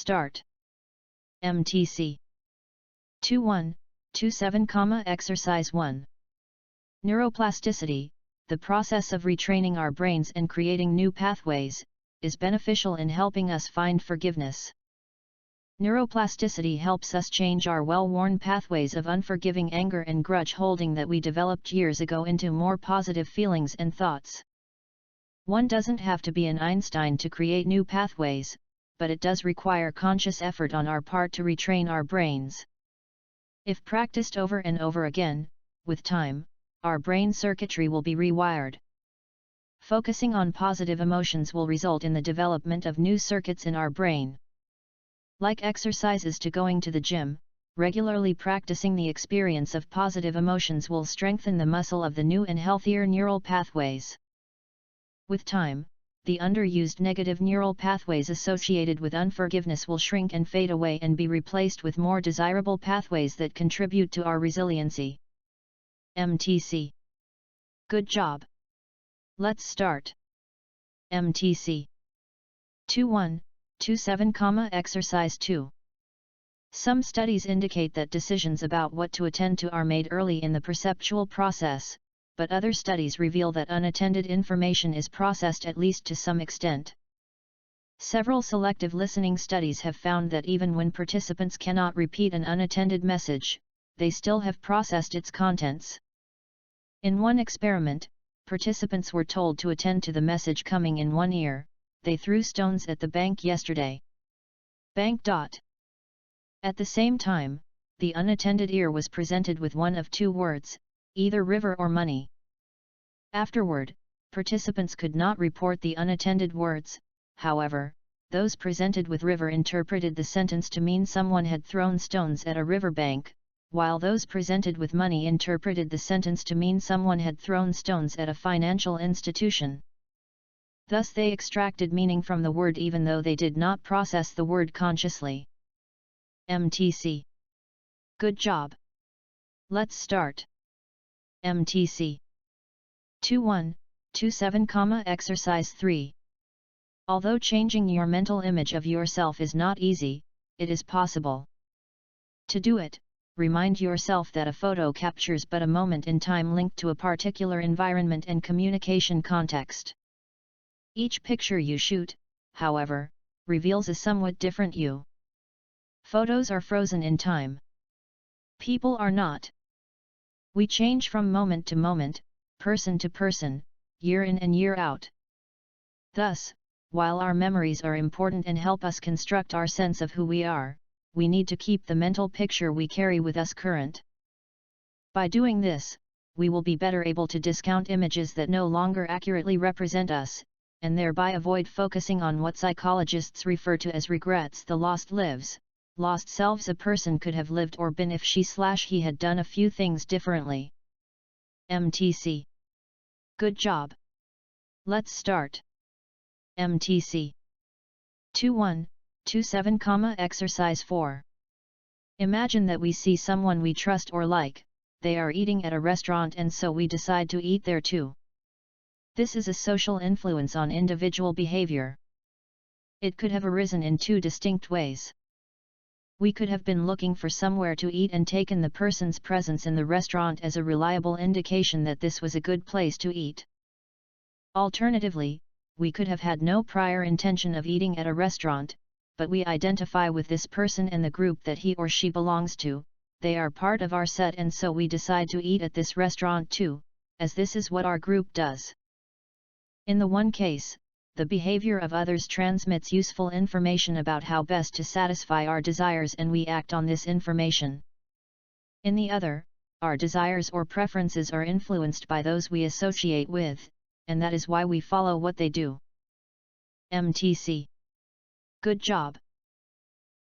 start. MTC 2127, Exercise 1. Neuroplasticity, the process of retraining our brains and creating new pathways, is beneficial in helping us find forgiveness. Neuroplasticity helps us change our well-worn pathways of unforgiving anger and grudge-holding that we developed years ago into more positive feelings and thoughts. One doesn't have to be an Einstein to create new pathways, but it does require conscious effort on our part to retrain our brains. If practiced over and over again, with time, our brain circuitry will be rewired. Focusing on positive emotions will result in the development of new circuits in our brain. Like exercises to going to the gym, regularly practicing the experience of positive emotions will strengthen the muscle of the new and healthier neural pathways. With time, the underused negative neural pathways associated with unforgiveness will shrink and fade away and be replaced with more desirable pathways that contribute to our resiliency. MTC. Good job. Let's start. MTC 2127, Exercise 2. Some studies indicate that decisions about what to attend to are made early in the perceptual process, but other studies reveal that unattended information is processed at least to some extent. Several selective listening studies have found that even when participants cannot repeat an unattended message, they still have processed its contents. In one experiment, participants were told to attend to the message coming in one ear: "They threw stones at the bank yesterday. Bank. At the same time, the unattended ear was presented with one of two words, either river or money. Afterward, participants could not report the unattended words. However, those presented with river interpreted the sentence to mean someone had thrown stones at a riverbank, while those presented with money interpreted the sentence to mean someone had thrown stones at a financial institution. Thus they extracted meaning from the word even though they did not process the word consciously. MTC. Good job. Let's start. MTC 2127, Exercise 3. Although changing your mental image of yourself is not easy, it is possible. To do it, remind yourself that a photo captures but a moment in time linked to a particular environment and communication context. Each picture you shoot, however, reveals a somewhat different you. Photos are frozen in time. People are not. We change from moment to moment, person to person, year in and year out. Thus, while our memories are important and help us construct our sense of who we are, we need to keep the mental picture we carry with us current. By doing this, we will be better able to discount images that no longer accurately represent us, and thereby avoid focusing on what psychologists refer to as regrets, the lost lives, lost selves a person could have lived or been if she/he had done a few things differently. MTC. Good job. Let's start. MTC 2127, Exercise 4. Imagine that we see someone we trust or like. They are eating at a restaurant and so we decide to eat there too. This is a social influence on individual behavior. It could have arisen in two distinct ways. We could have been looking for somewhere to eat and taken the person's presence in the restaurant as a reliable indication that this was a good place to eat. Alternatively, we could have had no prior intention of eating at a restaurant, but we identify with this person and the group that he or she belongs to. They are part of our set and so we decide to eat at this restaurant too, as this is what our group does. In the one case, the behavior of others transmits useful information about how best to satisfy our desires and we act on this information. In the other, our desires or preferences are influenced by those we associate with, and that is why we follow what they do. MTC. Good job.